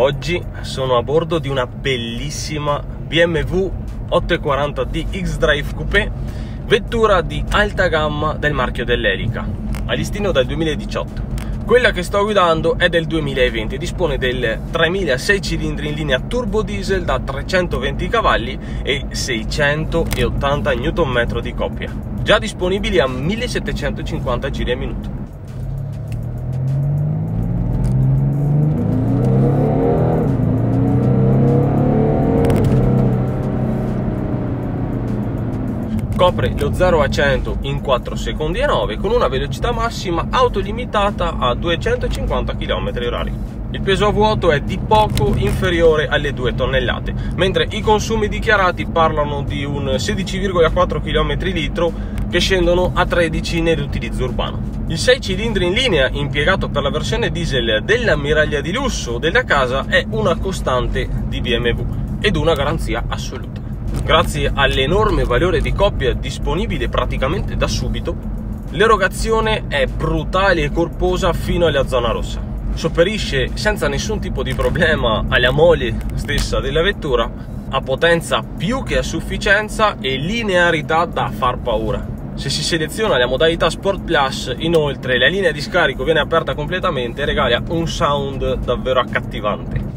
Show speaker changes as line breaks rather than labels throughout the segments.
Oggi sono a bordo di una bellissima BMW 840D X-Drive Coupé, vettura di alta gamma del marchio dell'Elica, a listino dal 2018. Quella che sto guidando è del 2020, dispone del 3006 cilindri in linea turbo diesel da 320 cavalli e 680 Nm di coppia, già disponibili a 1750 giri al minuto. Copre lo 0 a 100 in 4 secondi e 9 con una velocità massima autolimitata a 250 km/h. Il peso a vuoto è di poco inferiore alle 2 tonnellate, mentre i consumi dichiarati parlano di un 16,4 km/l che scendono a 13 nell'utilizzo urbano. Il 6 cilindri in linea, impiegato per la versione diesel dell'ammiraglia di lusso della casa, è una costante di BMW ed una garanzia assoluta. Grazie all'enorme valore di coppia disponibile praticamente da subito, l'erogazione è brutale e corposa fino alla zona rossa. Sopperisce senza nessun tipo di problema alla mole stessa della vettura, ha potenza più che a sufficienza e linearità da far paura. Se si seleziona la modalità Sport Plus, inoltre, la linea di scarico viene aperta completamente e regala un sound davvero accattivante.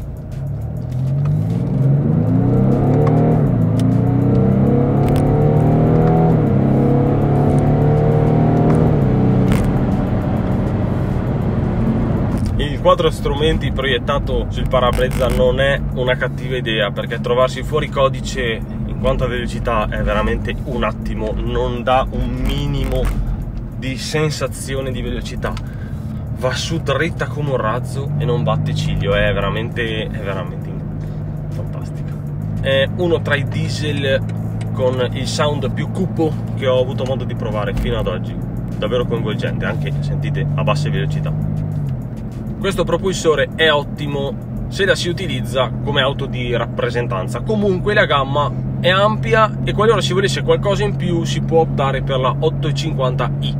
Il quadro strumenti proiettato sul parabrezza non è una cattiva idea, perché trovarsi fuori codice in quanto a velocità è veramente un attimo, non dà un minimo di sensazione di velocità, va su dritta come un razzo e non batte ciglio, è veramente fantastica. È uno tra i diesel con il sound più cupo che ho avuto modo di provare fino ad oggi, davvero coinvolgente, anche sentite a basse velocità. Questo propulsore è ottimo se la si utilizza come auto di rappresentanza. Comunque la gamma è ampia e qualora si volesse qualcosa in più si può optare per la 850i,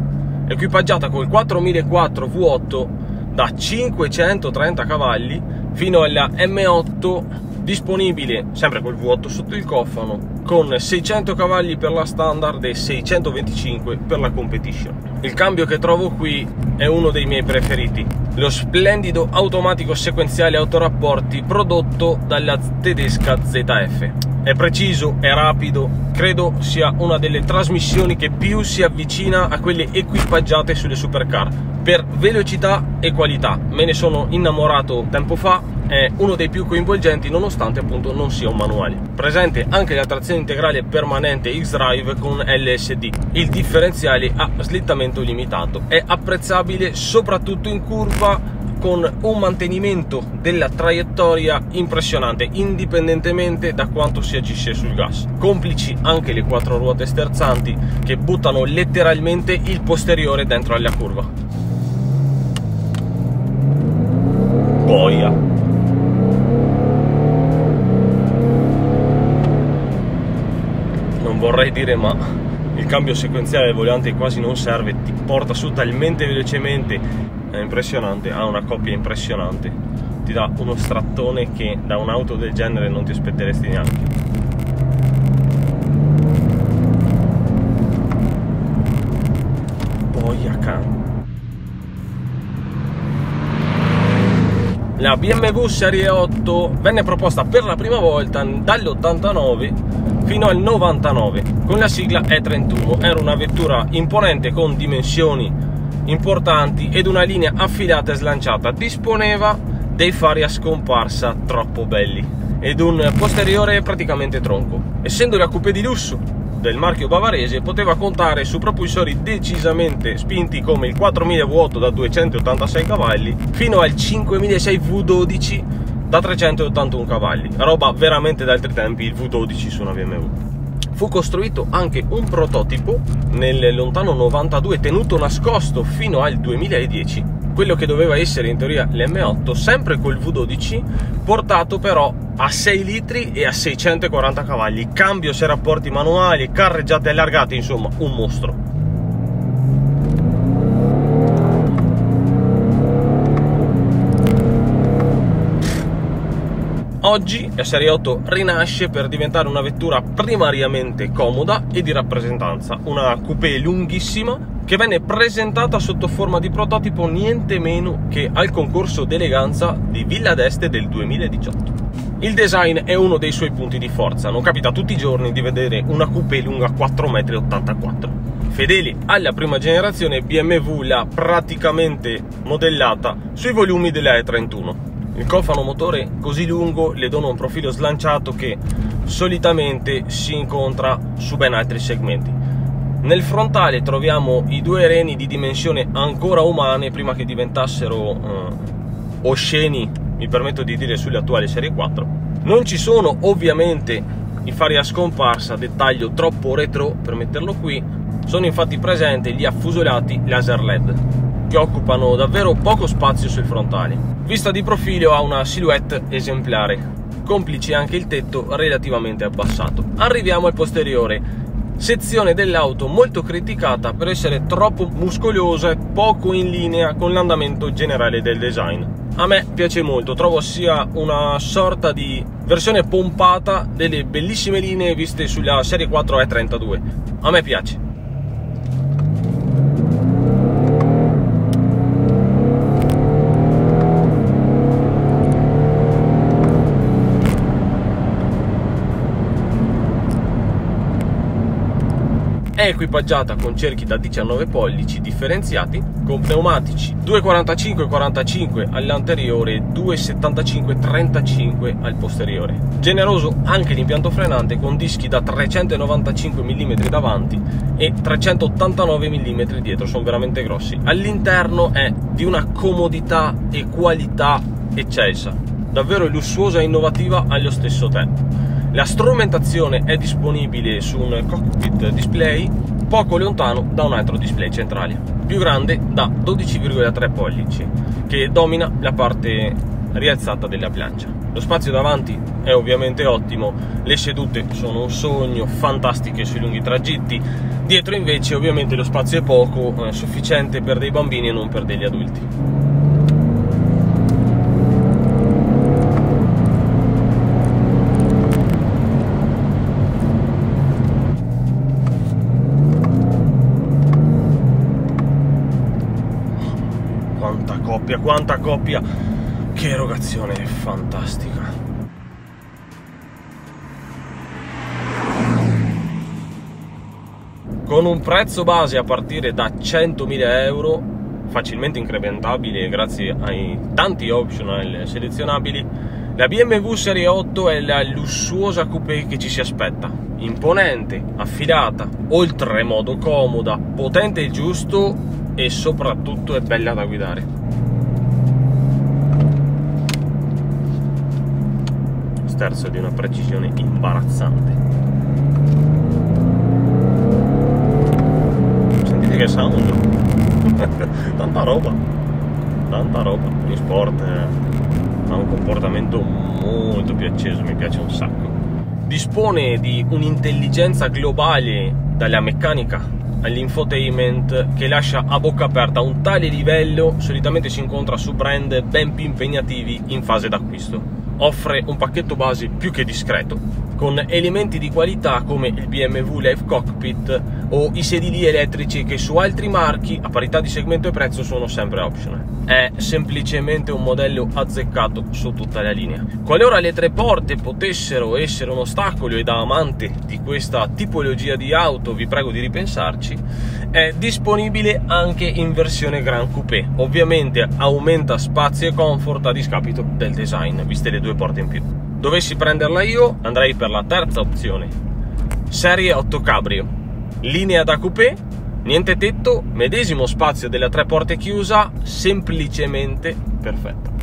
equipaggiata col 4004 V8 da 530 cavalli fino alla M8, disponibile sempre col V8 sotto il cofano, con 600 cavalli per la standard e 625 per la competition. Il cambio che trovo qui è uno dei miei preferiti, lo splendido automatico sequenziale autorapporti prodotto dalla tedesca ZF. È preciso, è rapido, credo sia una delle trasmissioni che più si avvicina a quelle equipaggiate sulle supercar per velocità e qualità. Me ne sono innamorato tempo fa, è uno dei più coinvolgenti nonostante appunto non sia un manuale. Presente anche la trazione integrale permanente X-Drive con LSD, il differenziale a slittamento limitato, è apprezzabile soprattutto in curva con un mantenimento della traiettoria impressionante indipendentemente da quanto si agisce sul gas, complici anche le 4 ruote sterzanti che buttano letteralmente il posteriore dentro alla curva. Boia! Non vorrei dire, ma il cambio sequenziale del volante quasi non serve, ti porta su talmente velocemente, è impressionante, ha una coppia impressionante, ti dà uno strattone che da un'auto del genere non ti aspetteresti neanche. Boia can. La BMW Serie 8 venne proposta per la prima volta dall'89 fino al 99 con la sigla E31. Era una vettura imponente con dimensioni importanti ed una linea affilata e slanciata. Disponeva dei fari a scomparsa troppo belli ed un posteriore praticamente tronco. Essendo la coupé di lusso del marchio bavarese, poteva contare su propulsori decisamente spinti come il 4000 V8 da 286 cavalli fino al 5006 V12 da 381 cavalli, roba veramente d'altri tempi il V12 su una BMW. Fu costruito anche un prototipo nel lontano 92 tenuto nascosto fino al 2010, quello che doveva essere in teoria l'M8, sempre col V12, portato però a 6 litri e a 640 cavalli, cambio 6 rapporti manuali, carreggiate allargate, insomma un mostro. Oggi la Serie 8 rinasce per diventare una vettura primariamente comoda e di rappresentanza, una coupé lunghissima che venne presentata sotto forma di prototipo niente meno che al concorso d'eleganza di Villa d'Este del 2018. Il design è uno dei suoi punti di forza, non capita tutti i giorni di vedere una coupé lunga 4,84 m. Fedeli alla prima generazione, BMW l'ha praticamente modellata sui volumi della E31. Il cofano motore così lungo le dona un profilo slanciato che solitamente si incontra su ben altri segmenti. Nel frontale troviamo i due reni di dimensione ancora umane prima che diventassero osceni, mi permetto di dire, sulle attuali Serie 4. Non ci sono ovviamente i fari a scomparsa, dettaglio troppo retro per metterlo qui. Sono infatti presenti gli affusolati laser LED che occupano davvero poco spazio sul frontale. Vista di profilo ha una silhouette esemplare, complice anche il tetto relativamente abbassato. Arriviamo al posteriore, sezione dell'auto molto criticata per essere troppo muscolosa e poco in linea con l'andamento generale del design. A me piace molto, trovo sia una sorta di versione pompata delle bellissime linee viste sulla Serie 4 E32. A me piace. È equipaggiata con cerchi da 19 pollici differenziati, con pneumatici 2,45-45 all'anteriore e 2,75-35 al posteriore. Generoso anche l'impianto frenante con dischi da 395 mm davanti e 389 mm dietro, sono veramente grossi. All'interno è di una comodità e qualità eccelsa, davvero lussuosa e innovativa allo stesso tempo. La strumentazione è disponibile su un cockpit display poco lontano da un altro display centrale, più grande da 12,3 pollici, che domina la parte rialzata della plancia. Lo spazio davanti è ovviamente ottimo, le sedute sono un sogno, fantastiche sui lunghi tragitti. Dietro invece ovviamente lo spazio è poco, sufficiente per dei bambini e non per degli adulti. Quanta coppia, che erogazione fantastica. Con un prezzo base a partire da 100.000 euro, facilmente incrementabile grazie ai tanti optional selezionabili, la BMW Serie 8 è la lussuosa coupé che ci si aspetta. Imponente, affilata, oltremodo comoda, potente il giusto e soprattutto è bella da guidare. Sterzo di una precisione imbarazzante. Sentite che sound. Tanta roba. Gli sport ha un comportamento molto più acceso, mi piace un sacco. Dispone di un'intelligenza globale dalla meccanica all'infotainment che lascia a bocca aperta. Un tale livello solitamente si incontra su brand ben più impegnativi in fase d'acquisto. Offre un pacchetto base più che discreto, con elementi di qualità come il BMW Live Cockpit o i sedili elettrici che su altri marchi, a parità di segmento e prezzo, sono sempre optional. È semplicemente un modello azzeccato su tutta la linea. Qualora le tre porte potessero essere un ostacolo, e da amante di questa tipologia di auto vi prego di ripensarci, è disponibile anche in versione Gran Coupé. Ovviamente aumenta spazio e comfort a discapito del design, viste le due porte in più. Dovessi prenderla io, andrei per la terza opzione, Serie 8 Cabrio, linea da coupé, niente tetto, medesimo spazio della tre porte chiusa, semplicemente perfetta.